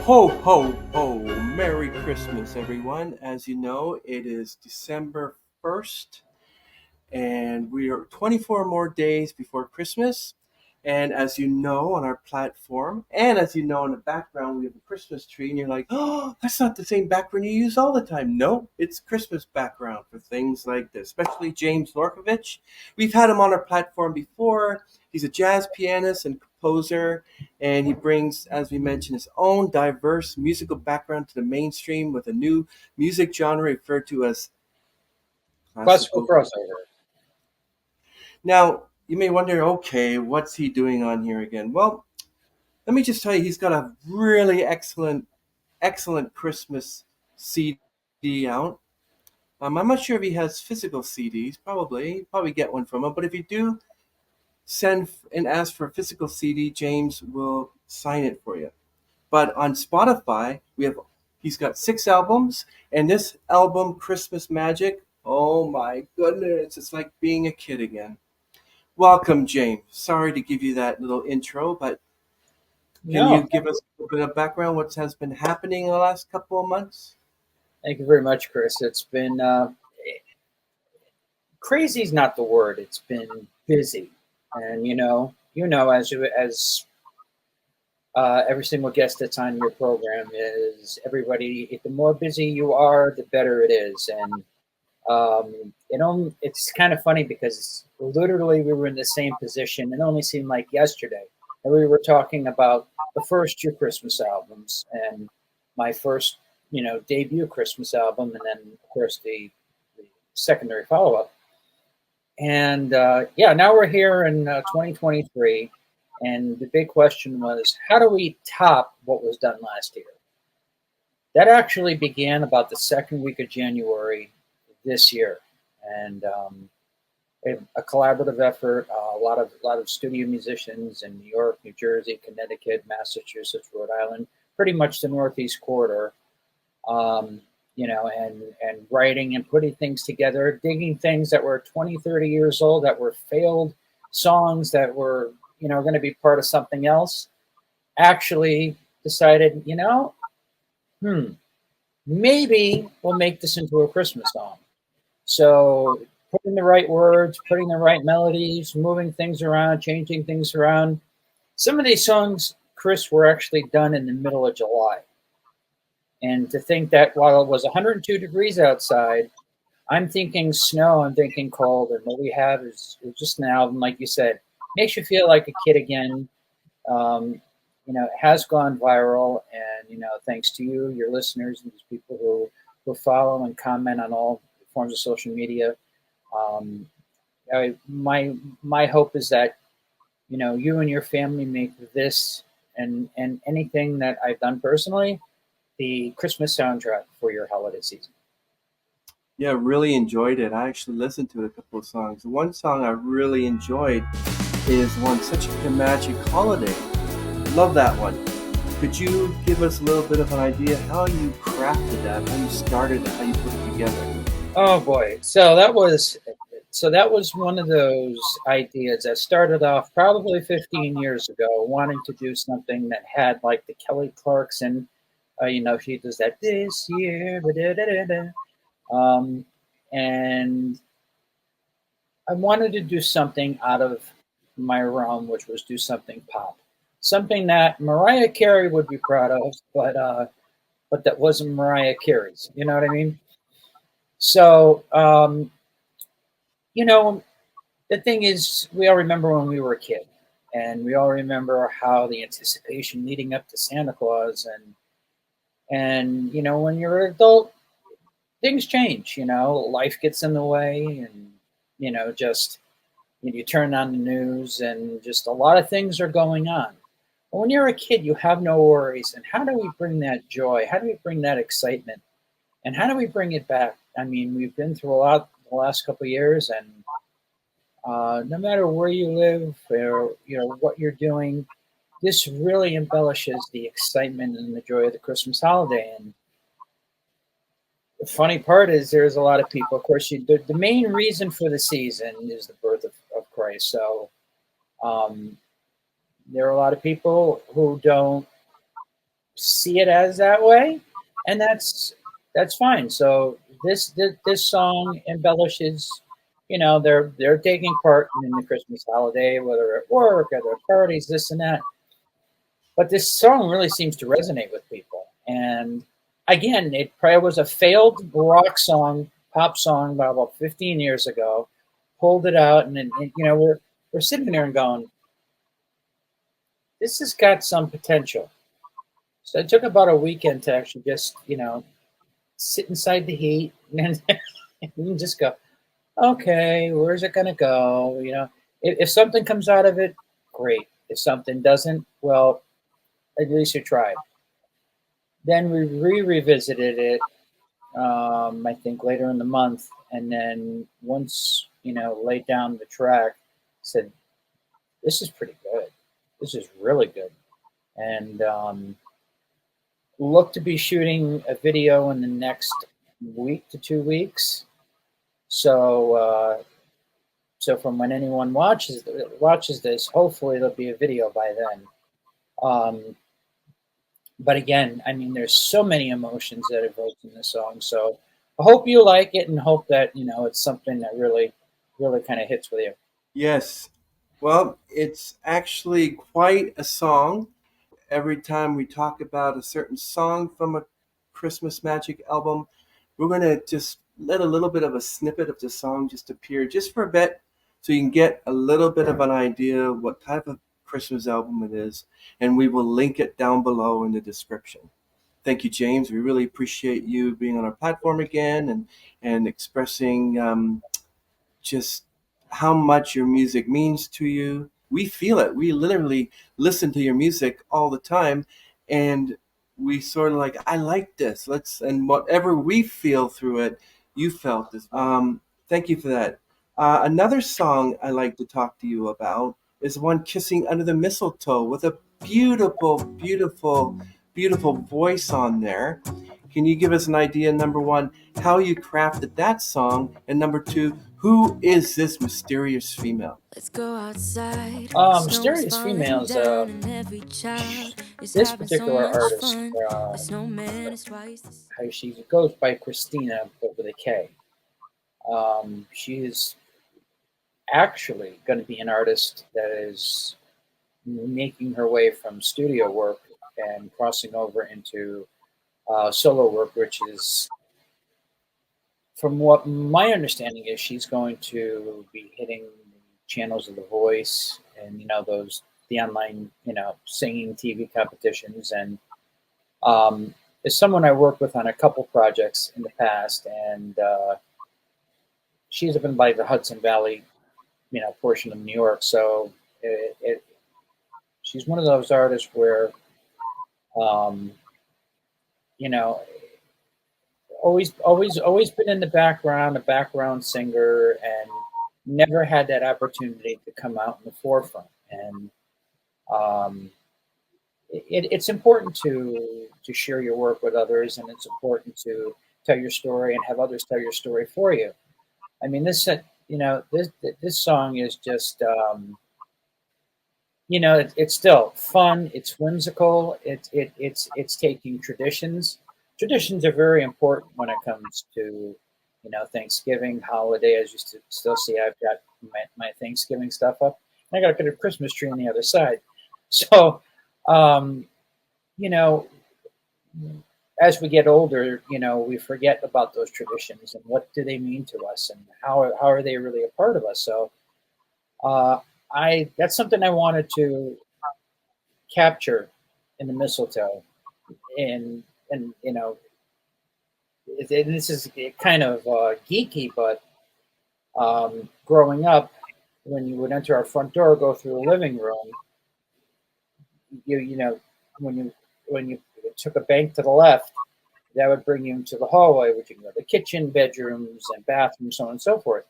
Ho, ho, ho. Merry Christmas, everyone. As you know, it is December 1st, and we are 24 more days before Christmas. And as you know on our platform, and as you know in the background, we have a Christmas tree, and you're like, oh, that's not the same background you use all the time. No, it's Christmas background for things like this, especially James Norkawich. We've had him on our platform before. He's a jazz pianist and composer, and he brings, as we mentioned, his own diverse musical background to the mainstream with a new music genre referred to as Classical classical. crossover. Now, you may wonder, okay, what's he doing on here again? Well, let me just tell you, he's got a really excellent Christmas CD out. I'm not sure if he has physical CDs. Probably get one from him. But if you do, send and ask for a physical CD. James will sign it for you. But on Spotify, he's got 6 albums, and this album, Christmas Magic. Oh my goodness, it's like being a kid again. Welcome, James. Sorry to give you that little intro, but can you No, give us a little bit of background? What has been happening in the last couple of months? thank you very much, Chris. It's been crazy is not the word. It's been busy, and as every single guest that's on your program is everybody. If the more busy you are, the better it is, and it's kind of funny because literally we were in the same position. It only seemed like yesterday, and we were talking about the first two Christmas albums and my first, debut Christmas album, and then of course the secondary follow up. And yeah, now we're here in 2023, and the big question was, how do we top what was done last year? That actually began about the second week of January this year, and a collaborative effort. A lot of studio musicians in New York, New Jersey, Connecticut, Massachusetts, Rhode Island, pretty much the Northeast corridor. And writing and putting things together, digging things that were 20, 30 years old, that were failed songs that were, going to be part of something else, actually decided, maybe we'll make this into a Christmas song. So putting the right words, putting the right melodies, moving things around, changing things around. Some of these songs, Chris, were actually done in the middle of July. And to think that while it was 102 degrees outside, I'm thinking snow, I'm thinking cold, and what we have is just an album, like you said, makes you feel like a kid again. It has gone viral, and thanks to you, your listeners, and these people who follow and comment on all forms of social media. My hope is that you and your family make this and anything that I've done personally the Christmas soundtrack for your holiday season. Yeah, really enjoyed it. I actually listened to a couple of songs. One song I really enjoyed is one, Such a Magic Holiday. Love that one. Could you give us a little bit of an idea how you crafted that, how you started it, how you put it together? Oh boy. So that was one of those ideas that started off probably 15 years ago, wanting to do something that had like the Kelly Clarkson, she does that this year, da-da-da-da-da. And I wanted to do something out of my realm, which was do something pop, something that Mariah Carey would be proud of, but that wasn't Mariah Carey's. You know what I mean? So, you know, the thing is, we all remember when we were a kid, and we all remember how the anticipation leading up to Santa Claus, and when you're an adult, things change. Life gets in the way, and just you turn on the news, and just a lot of things are going on. But when you're a kid, you have no worries. And how do we bring that joy? How do we bring that excitement? And how do we bring it back? I mean, we've been through a lot the last couple of years, and no matter where you live or what you're doing, this really embellishes the excitement and the joy of the Christmas holiday. And the funny part is, there's a lot of people. Of course, the main reason for the season is the birth of Christ. So there are a lot of people who don't see it as that way, and that's fine. So this song embellishes, they're taking part in the Christmas holiday, whether at work, at their parties, this and that. But this song really seems to resonate with people. And again, it probably was a failed rock song, pop song about 15 years ago. Pulled it out, and we're sitting there and going, this has got some potential. So it took about a weekend to actually just, sit inside the heat and just go, okay, where's it going to go? If something comes out of it, great. If something doesn't, well, at least you tried. Then we revisited it, I think later in the month. And then once, laid down the track, said, this is pretty good. This is really good. And look to be shooting a video in the next week to 2 weeks. So from when anyone watches this, hopefully there'll be a video by then. But again, I mean, there's so many emotions that evoked in this song. So I hope you like it, and hope that it's something that really, really kind of hits with you. Yes. Well, it's actually quite a song. Every time we talk about a certain song from a Christmas Magic album, we're going to just let a little bit of a snippet of the song just appear just for a bit so you can get a little bit of an idea of what type of Christmas album it is. And we will link it down below in the description. Thank you, James. We really appreciate you being on our platform again and expressing just how much your music means to you. We feel it. We literally listen to your music all the time, and we sort of like, I like this. And whatever we feel through it, you felt as well. Thank you for that. Another song I like to talk to you about is the one Kissing Under the Mistletoe with a beautiful, beautiful, beautiful voice on there. Can you give us an idea, number one, how you crafted that song? And number two, who is this mysterious female? Let's go outside. Snow is Mysterious falling Females. down and every child is This having so particular much artist, fun. A snowman is twice the size. how she goes by Christina, but with a K. She is actually going to be an artist that is making her way from studio work and crossing over into solo work, which is, from what my understanding is, she's going to be hitting the channels of The Voice and the online singing TV competitions. And as someone I worked with on a couple projects in the past, and she's up in like the Hudson Valley portion of New York, so she's one of those artists where um, you know always been in the background, a background singer, and never had that opportunity to come out in the forefront. And um, it's important to share your work with others, and it's important to tell your story and have others tell your story for you. I mean, this song is just it's still fun. It's whimsical. It's taking traditions. Traditions are very important when it comes to Thanksgiving holiday. As you still see, I've got my Thanksgiving stuff up, and I got a Christmas tree on the other side. So, um, you know, as we get older, we forget about those traditions and what do they mean to us, and how are they really a part of us. So, uh, I that's something I wanted to capture in the Mistletoe, and this is kind of geeky, but growing up, when you would enter our front door, go through the living room, you know when you took a bank to the left, that would bring you into the hallway, which you can go to the kitchen, bedrooms, and bathrooms, so on and so forth.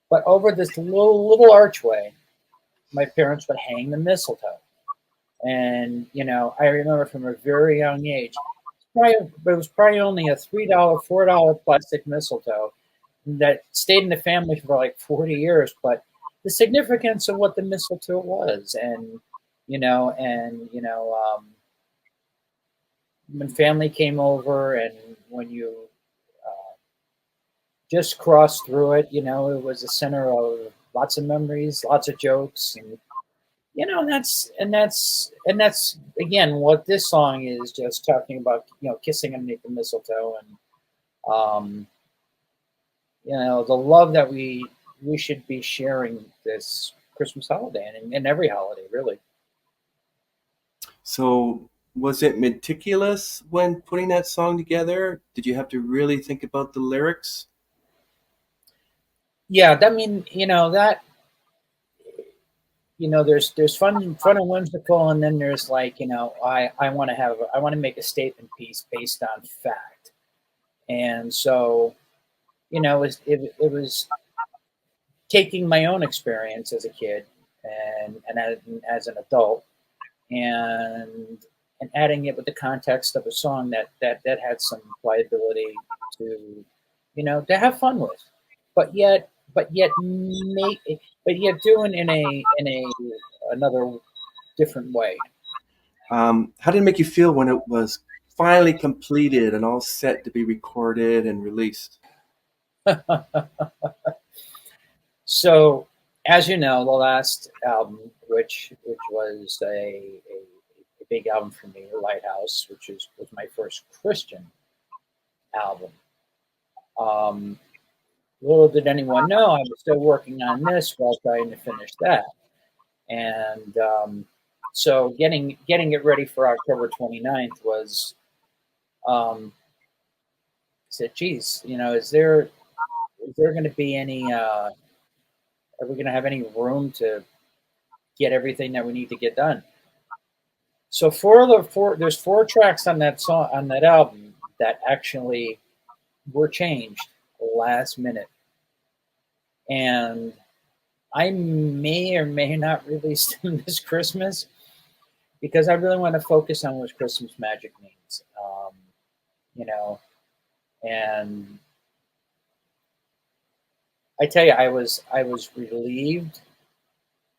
But over this little archway, my parents would hang the mistletoe. And I remember from a very young age, it was probably only a $3, $4 plastic mistletoe that stayed in the family for like 40 years. But the significance of what the mistletoe was, and you know, and when family came over, and when you just crossed through it, it was a center of lots of memories, lots of jokes, and and that's again what this song is, just talking about, kissing underneath the mistletoe, and the love that we should be sharing this Christmas holiday, and every holiday, really. So, was it meticulous when putting that song together? Did you have to really think about the lyrics? Yeah, that mean that there's fun and whimsical, and then there's like, I want to make a statement piece based on fact, and so it was taking my own experience as a kid, and as an adult, and adding it with the context of a song that had some pliability to to have fun with, but yet doing in a another different way. How did it make you feel when it was finally completed and all set to be recorded and released? So, as you know, the last album, which was a big album for me, Lighthouse, was my first Christian album. Little did anyone know I was still working on this while trying to finish that, and so getting it ready for October 29th was, I said, geez, is there going to be any? Are we going to have any room to get everything that we need to get done? So there's four tracks on that song, on that album, that actually were changed last minute, and I may or may not release them this Christmas, because I really want to focus on what Christmas magic means. You know, and I tell you, I was relieved,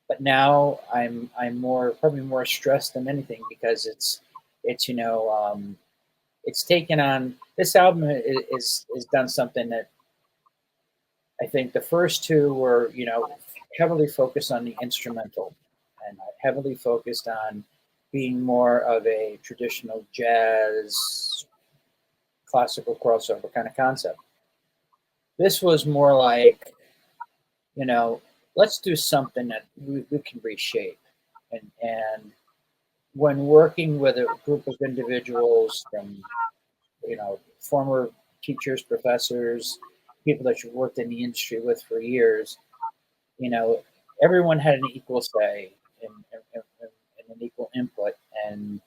but now I'm probably more stressed than anything, because it's taken on, this album is done something that I think the first two were, heavily focused on the instrumental, and heavily focused on being more of a traditional jazz, classical crossover kind of concept. This was more like, you know, let's do something that we can reshape. And when working with a group of individuals from, former teachers, professors, people that you worked in the industry with for years, you know, everyone had an equal say and an equal input. And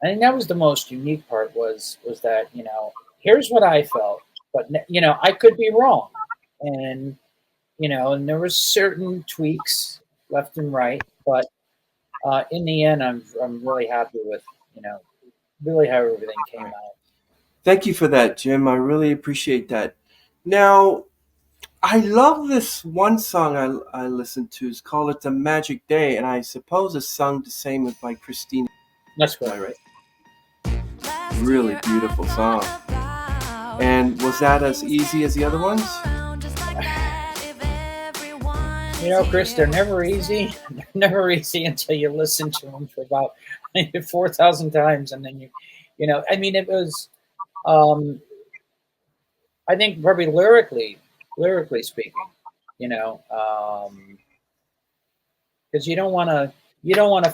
I think that was the most unique part, was that, here's what I felt, but I could be wrong. And and there was certain tweaks left and right, but in the end, I'm really happy with, really how everything came out. Thank you for that, Jim. I really appreciate that. Now, I love this one song I listened to. It's called "It's a Magic Day," and I suppose it's sung the same with by Christina. That's Am I correct. right? Really beautiful song. And was that as easy as the other ones? Chris, they're never easy. They're never easy until you listen to them for about 4,000 times, and then it was. I think probably lyrically speaking, because you don't want to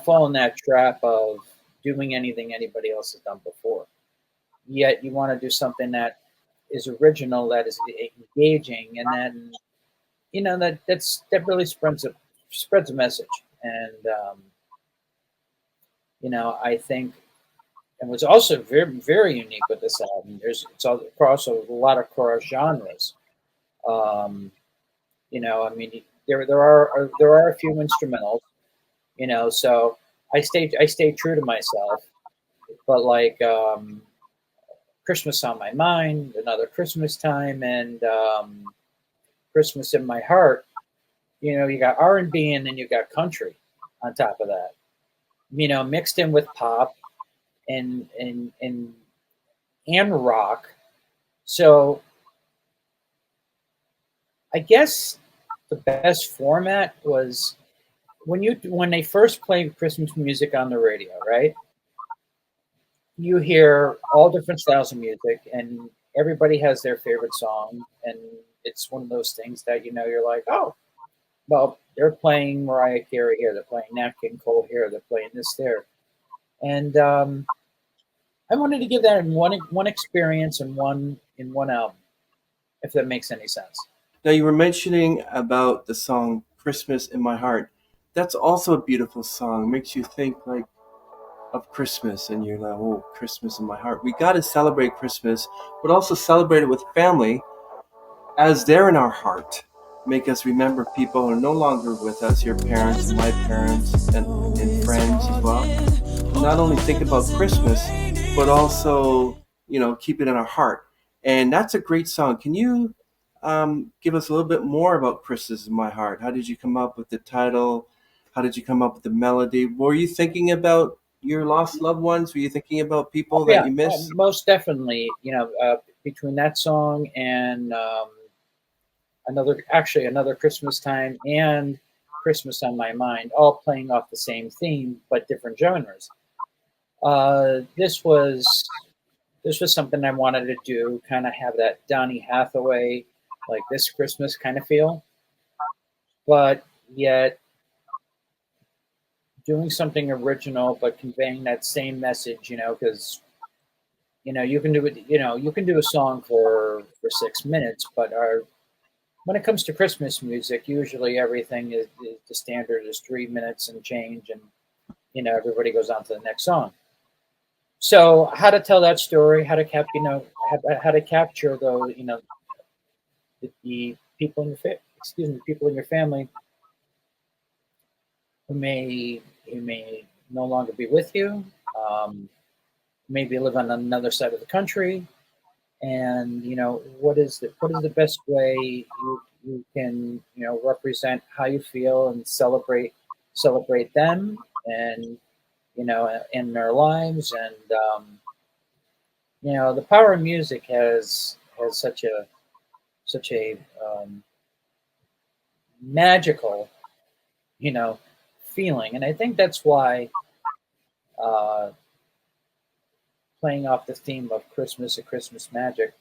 fall in that trap of doing anything anybody else has done before. Yet you want to do something that is original, that is engaging, and then that really spreads a message. And I think, and what's also very, very unique with this album, it's all across a lot of cross genres. Um, there are a few instrumentals, so I stay true to myself. But like, Christmas on My Mind, Another Christmas Time, and Christmas in My Heart, you got R&B, and then you got country on top of that, mixed in with pop. and and rock. So I guess the best format was when they first played Christmas music on the radio, right? You hear all different styles of music, and everybody has their favorite song, and it's one of those things that you're like, oh, well, they're playing Mariah Carey here, they're playing Nat King Cole here, they're playing this there, and I wanted to give that in one experience and one album, if that makes any sense. Now you were mentioning about the song "Christmas in My Heart." That's also a beautiful song. It makes you think like of Christmas, and you're like, "Oh, Christmas in my heart." We got to celebrate Christmas, but also celebrate it with family, as they're in our heart. Make us remember people who are no longer with us, your parents, my parents, and friends as well. Not only think about Christmas, but also, keep it in our heart. And that's a great song. Can you give us a little bit more about Christmas in My Heart? How did you come up with the title? How did you come up with the melody? Were you thinking about your lost loved ones? Were you thinking about Oh people that yeah, you miss? most definitely. Between that song and another Christmas time and Christmas on My Mind, all playing off the same theme but different genres. Uh, this was this was something I wanted to do, kind of have that Donny Hathaway, like this Christmas kind of feel, but yet doing something original, but conveying that same message. Because you can do it. You can do a song for 6 minutes, but when it comes to Christmas music, usually everything is the standard is 3 minutes and change, and everybody goes on to the next song. So how to tell that story, how to capture those, the people in people in your family who may no longer be with you, um, maybe live on another side of the country, and what is the best way you can represent how you feel and celebrate them, and in their lives, and the power of music has such a magical you know feeling, and I think that's why uh, playing off the theme of Christmas, a Christmas magic,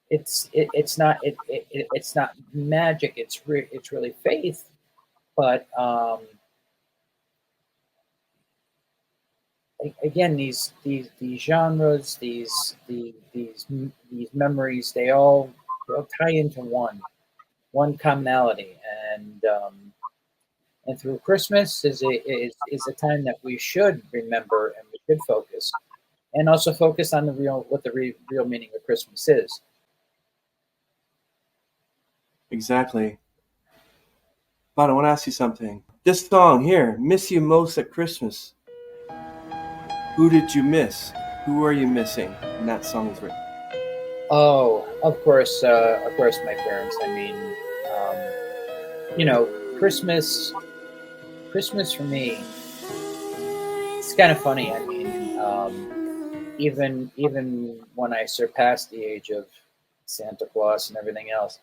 it's not magic, it's really faith, but again, these genres, these memories, they all tie into one commonality, and through Christmas is a time that we should remember, and we should focus, and also focus on real meaning of Christmas is. Exactly. But I want to ask you something. This song here, "Miss You Most at Christmas." Who did you miss? Who are you missing when that song was written? Oh, of course, my parents. I mean, Christmas. Christmas for me, it's kind of funny. I mean, even when I surpassed the age of Santa Claus and everything else,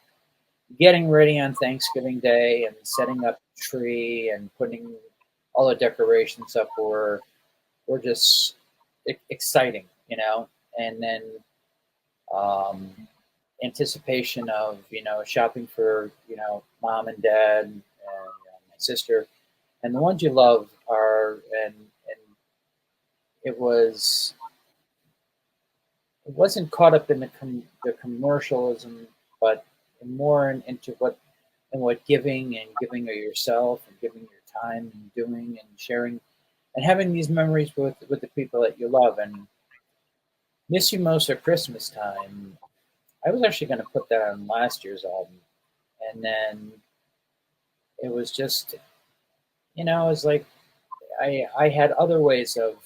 getting ready on Thanksgiving Day and setting up the tree and putting all the decorations up were just exciting, and then um, anticipation of shopping for mom and dad and my sister, and the ones you love are, and it was it wasn't caught up in the commercialism, but more into what giving of yourself and giving your time and doing and sharing and having these memories with the people that you love. And Miss You Most at Christmas Time, I was actually going to put that on last year's album, and then it was just it was like I had other ways of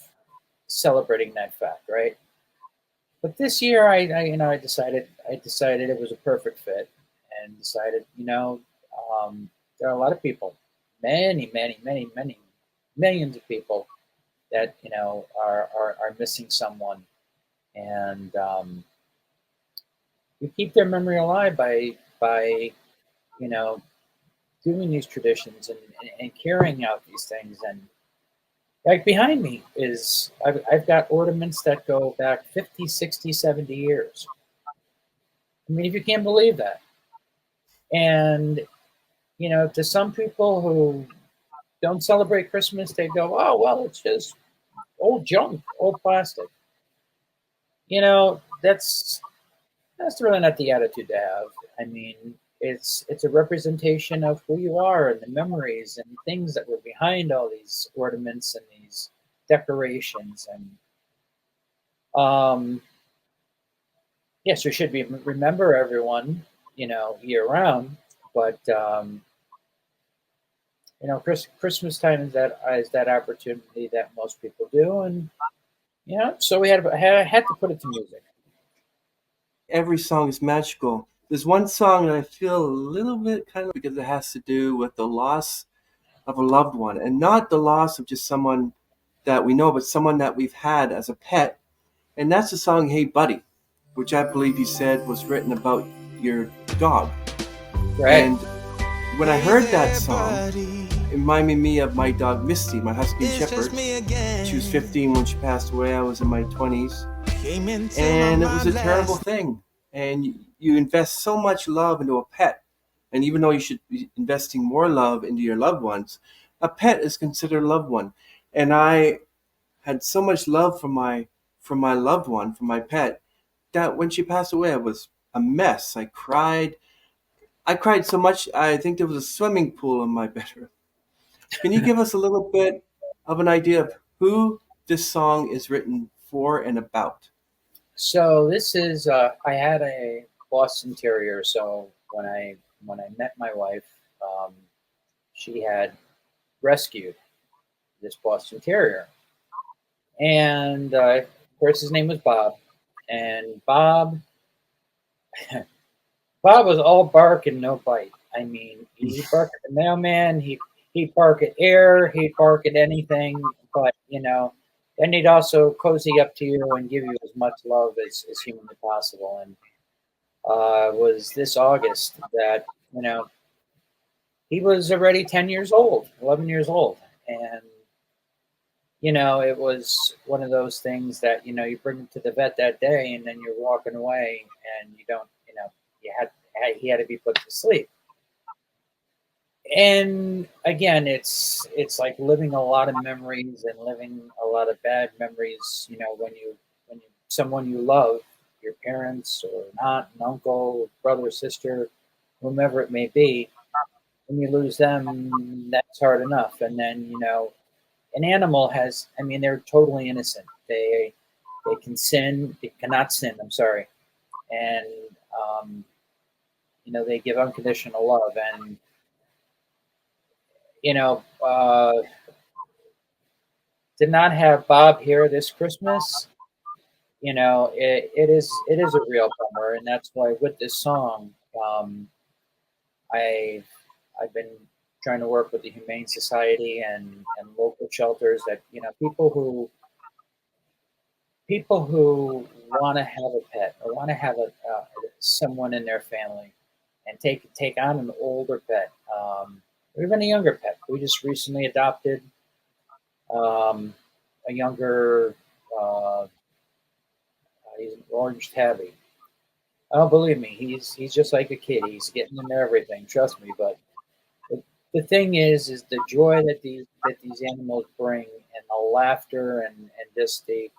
celebrating that fact, right? But this year, I decided it was a perfect fit, and decided there are a lot of people, many, many, many, many millions of people that are missing someone, and you keep their memory alive by you know doing these traditions and carrying out these things. And like behind me is I've got ornaments that go back 50, 60, 70 years. I mean, if you can't believe that. And to some people who don't celebrate Christmas, they go, "Oh, well, it's just old junk, old plastic." That's really not the attitude to have. I mean, it's a representation of who you are and the memories and things that were behind all these ornaments and these decorations. And yes, we should remember everyone, year round. But Christmas time is that opportunity that most people do, and so we had to put it to music. Every song is magical. There's one song that I feel a little bit kind of because it has to do with the loss of a loved one, and not the loss of just someone that we know, but someone that we've had as a pet. And that's the song "Hey Buddy," which I believe you said was written about your dog. Right. And when I heard that song, it reminded me of my dog Misty, my husky shepherd. She was 15 when she passed away. I was in my 20s. And it was a terrible thing. And you invest so much love into a pet. And even though you should be investing more love into your loved ones, a pet is considered a loved one. And I had so much love for my loved one, for my pet, that when she passed away, I was a mess. I cried. I cried so much, I think there was a swimming pool in my bedroom. Can you give us a little bit of an idea of who this song is written for and about? So this is I had a Boston Terrier. So when I met my wife, um, she had rescued this Boston Terrier, and of course his name was Bob. And Bob was all bark and no bite. I mean, he'd bark at the mailman. He'd bark at air. He'd bark at anything. But then he'd also cozy up to you and give you as much love as humanly possible. And was this August that he was already 10 years old, 11 years old, and it was one of those things that you bring him to the vet that day, and then you're walking away, and you don't, he had to be put to sleep. And again, it's like living a lot of memories and living a lot of bad memories. When someone you love, your parents or an aunt, an uncle, brother, sister, whomever it may be, when you lose them, that's hard enough. And then an animal has. I mean, they're totally innocent. They can sin. They cannot sin. I'm sorry, and they give unconditional love. And you know, uh, to not have Bob here this Christmas, it is a real bummer, and that's why with this song, I've I've been trying to work with the Humane Society and local shelters that people who want to have a pet or want to have someone in their family and take on an older pet, or even a younger pet. We just recently adopted um, a younger. Uh, he's an orange tabby. Oh, believe me, he's just like a kid. He's getting into everything. Trust me. But the thing is the joy that these animals bring, and the laughter, and just the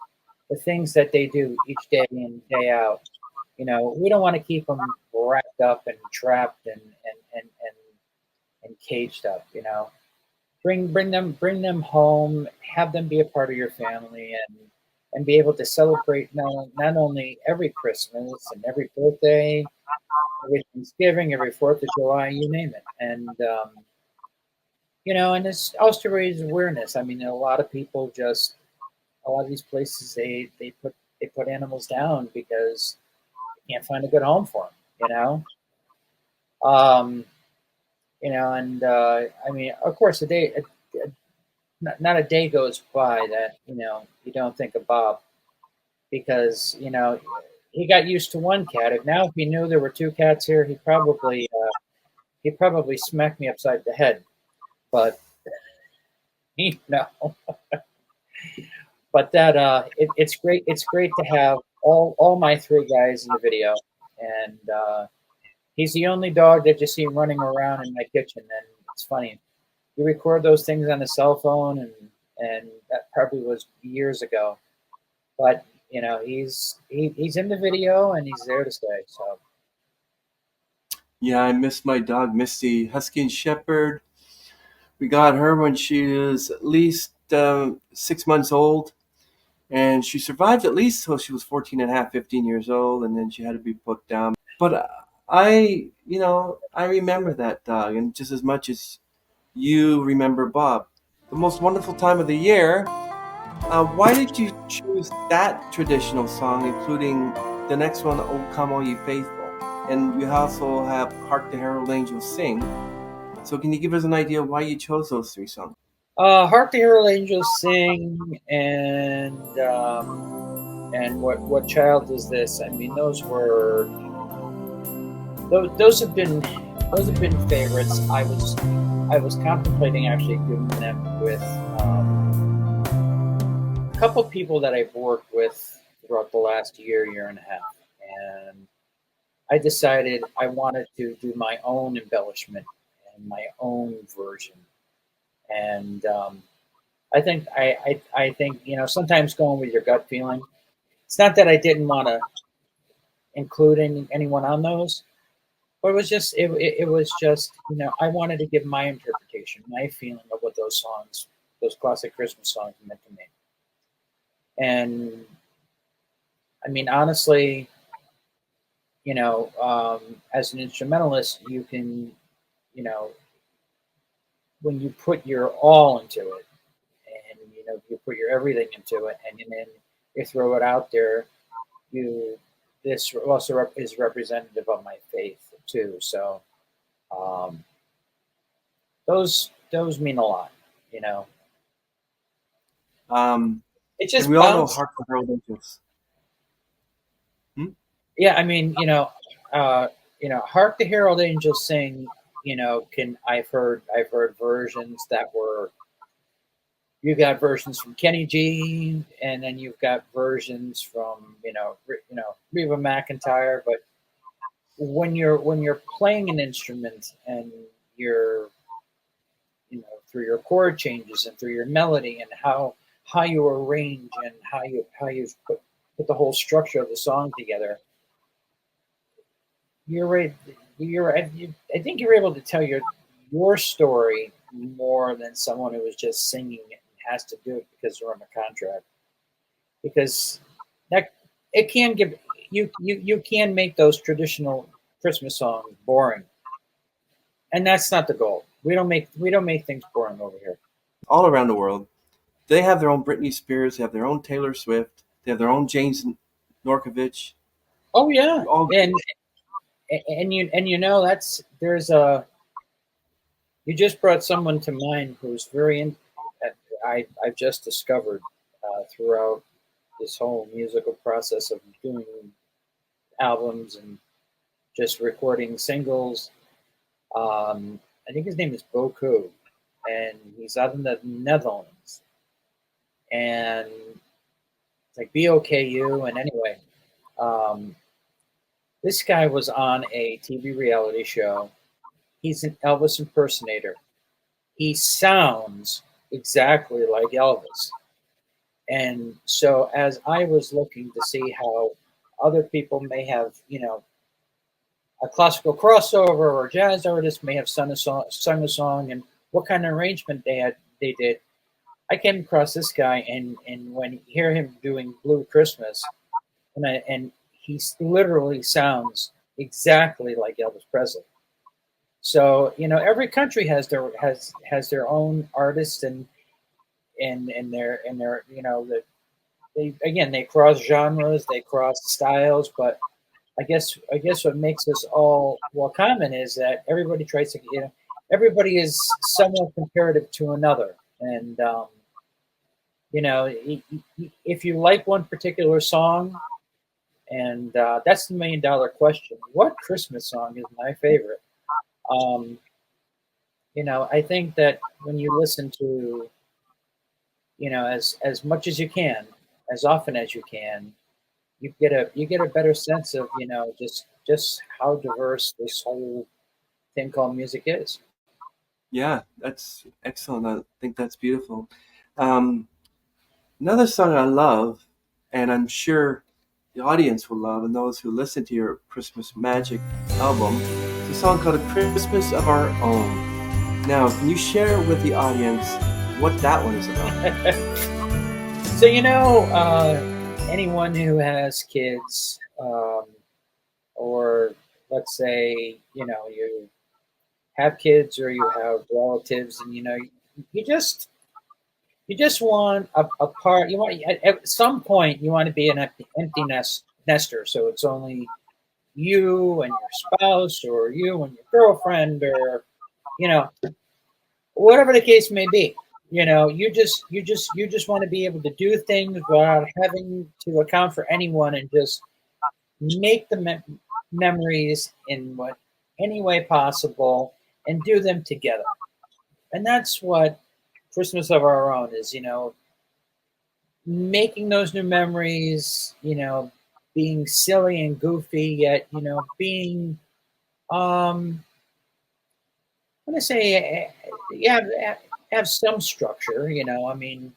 things that they do each day in day out. We don't want to keep them wrapped up and trapped and caged up. Bring them home, have them be a part of your family, and be able to celebrate not only every Christmas and every birthday, every Thanksgiving, every Fourth of July, you name it. And it's also to raise awareness. I mean, a lot of these places they put animals down because they can't find a good home for them. Um, and I mean, of course, not a day goes by that you don't think of Bob, because he got used to one cat. If now if he knew there were two cats here, he'd probably smack me upside the head. But you know, but that it's great. It's great to have all my three guys in the video, and he's the only dog that you see running around in my kitchen, and it's funny. You record those things on a cell phone, and that probably was years ago. But he's in the video and he's there to stay. So Yeah, I miss my dog Misty, Husky and Shepherd. We got her when she was at least 6 months old, and she survived at least till she was 14 and a half, 15 years old, and then she had to be put down. But I remember that dog, and just as much as you remember Bob. The most wonderful time of the year. Why did you choose that traditional song, including the next one, "O Come All Ye Faithful"? And you also have "Hark the Herald Angels Sing." So can you give us an idea why you chose those three songs? Hark the Herald Angels Sing, and what child is this? I mean, those have been favorites. I was contemplating actually doing them with a couple people that I've worked with throughout the last year and a half, and I decided I wanted to do my own embellishment and my own version. And I think sometimes going with your gut feeling. It's not that I didn't want to include anyone on those, but it was just I wanted to give my interpretation, my feeling of what those songs, those classic Christmas songs, meant to me. And I mean, honestly, as an instrumentalist, you can, when you put your all into it, and you put your everything into it, and then you throw it out there, this also is representative of my faith too. So those mean a lot, you know. Um, It and just we all know bounced. "Hark the Herald Angels." Hmm? Yeah, I mean, "Hark the Herald Angels Sing." I've heard versions that were. You got versions from Kenny G, and then you've got versions from Reba McEntire. But when you're playing an instrument and you're through your chord changes and through your melody and how you arrange and how you put the whole structure of the song together, you're right. I think you're able to tell your story more than someone who is just singing it and has to do it because they're on a contract. Because that it can give you can make those traditional Christmas songs boring, and that's not the goal. We don't make things boring over here. All around the world, they have their own Britney Spears, they have their own Taylor Swift, they have their own James Norkawich. Oh yeah, All and that's there's a you just brought someone to mind who's very in. I've just discovered throughout this whole musical process of doing albums and just recording singles. I think his name is Boku, and he's out in the Netherlands. And it's like BOKU. And anyway, um, this guy was on a TV reality show. He's an Elvis impersonator. He sounds exactly like Elvis. And so, as I was looking to see how other people may have, a classical crossover or a jazz artist may have sung a song, and what kind of arrangement they did, I came across this guy, and when you hear him doing Blue Christmas, and he literally sounds exactly like Elvis Presley. So every country has their own artists and their that they cross genres, they cross styles, but I guess what makes us all well common is that everybody tries to everybody is somewhat comparative to another. And if you like one particular song, and that's the $1 million question: what Christmas song is my favorite? Um, I think that when you listen to, as much as you can, as often as you can, you get a better sense of just how diverse this whole thing called music is. Yeah, that's excellent. I think that's beautiful. Um, Another song I love, and I'm sure the audience will love, and those who listen to your Christmas Magic album, is a song called "A Christmas of Our Own." Now, can you share with the audience what that one is about? So anyone who has kids, or let's say you have kids or you have relatives, and you just want a part. You want at some point you want to be an empty nester, so it's only you and your spouse, or you and your girlfriend, or you know whatever the case may be. You just want to be able to do things without having to account for anyone, and just make the memories in what any way possible, and do them together. And that's what Christmas of Our Own is. Making those new memories. Being silly and goofy, yet being I'm gonna say you have some structure. I mean,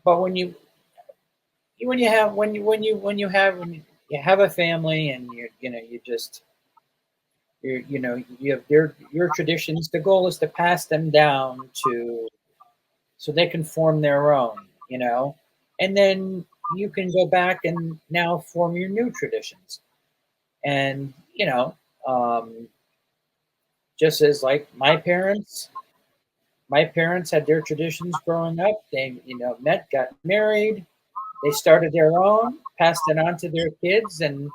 but when you have a family, and you have your traditions. The goal is to pass them down to so they can form their own. And then you can go back and now form your new traditions. And just as like my parents had their traditions growing up. They met, got married, they started their own, passed it on to their kids, and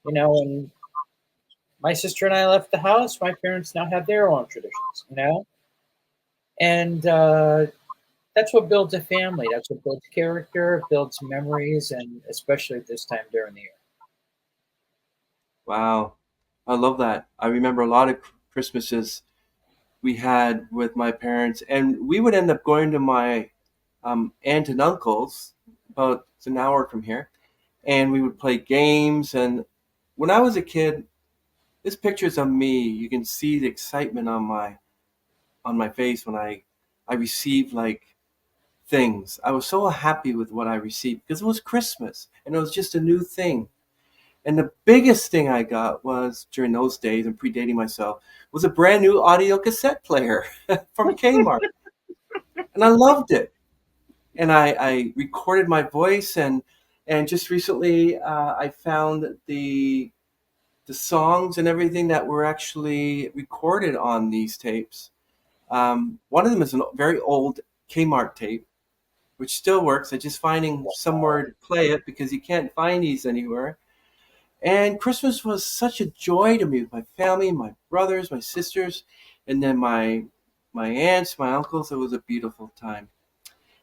when my sister and I left the house, my parents now have their own traditions. And that's what builds a family. That's what builds character, builds memories, and especially this time during the year. Wow, I love that. I remember a lot of Christmases we had with my parents, and we would end up going to my aunt and uncle's about an hour from here, and we would play games. And when I was a kid, this pictures of me. You can see the excitement on my face when I received like things. I was so happy with what I received because it was Christmas and it was just a new thing. And the biggest thing I got was during those days and predating myself was a brand new audio cassette player from Kmart, and I loved it. And I recorded my voice, and just recently I found the songs and everything that were actually recorded on these tapes. One of them is a very old Kmart tape, which still works. I'm just finding somewhere to play it because you can't find these anywhere. And Christmas was such a joy to me with my family, my brothers, my sisters, and then my aunts, my uncles. It was a beautiful time.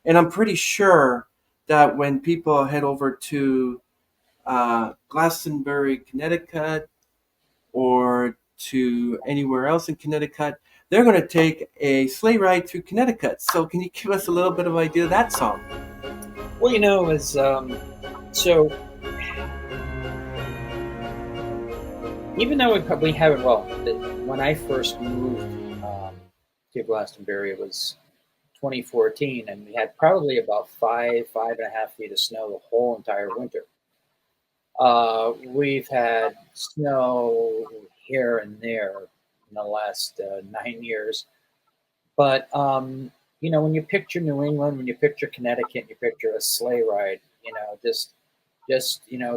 And I'm pretty sure that when people head over to Glastonbury, Connecticut, or to anywhere else in Connecticut, they're going to take a sleigh ride through Connecticut. So, can you give us a little bit of idea of that song? Well, is so even though we haven't, well, when I first moved to Glastonbury, it was 2014, and we had probably about 5.5 feet of snow the whole entire winter. We've had snow here and there in the last 9 years, but when you picture New England, when you picture Connecticut, you picture a sleigh ride. Just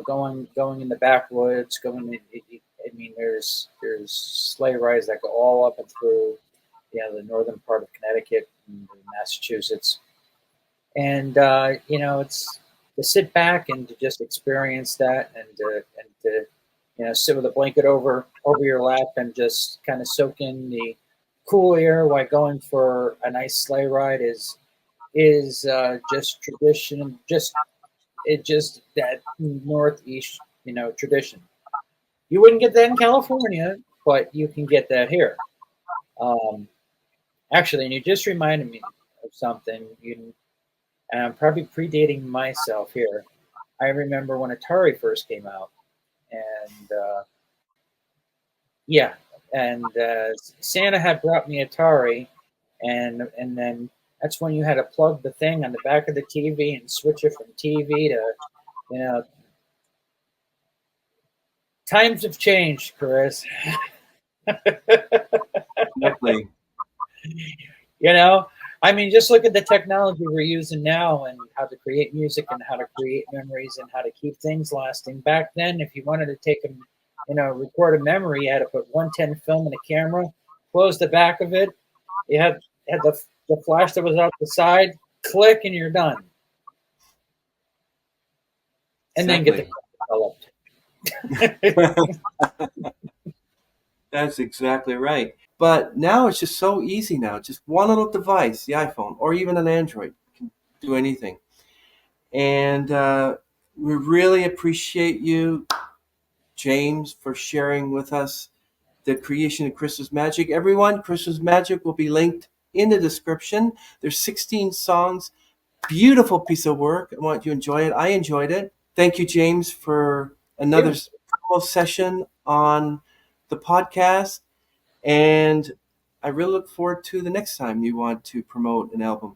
going in the backwoods, I mean, there's sleigh rides that go all up and through the northern part of Connecticut and Massachusetts, and it's to sit back and to just experience that, and to sit with a blanket over your lap and just kind of soak in the cool air while going for a nice sleigh ride is just tradition, just that Northeast, tradition. You wouldn't get that in California, but you can get that here. Um, Actually, and you just reminded me of something. And I'm probably predating myself here. I remember when Atari first came out, and yeah, and Santa had brought me Atari, and then that's when you had to plug the thing on the back of the TV and switch it from TV to, you know, times have changed, Chris. Definitely. You know, I mean, just look at the technology we're using now and how to create music and how to create memories and how to keep things lasting. Back then, if you wanted to take a, record a memory, you had to put 110 film in a camera, close the back of it. You had the flash that was out the side, click, and you're done. And then get the developed. That's exactly right. But now it's just so easy now. Just one little device, the iPhone, or even an Android, can do anything. And we really appreciate you, James, for sharing with us the creation of Christmas Magic. Everyone, Christmas Magic will be linked in the description. There's 16 songs. Beautiful piece of work. I want you to enjoy it. I enjoyed it. Thank you, James, for another session on the podcast. And I really look forward to the next time you want to promote an album.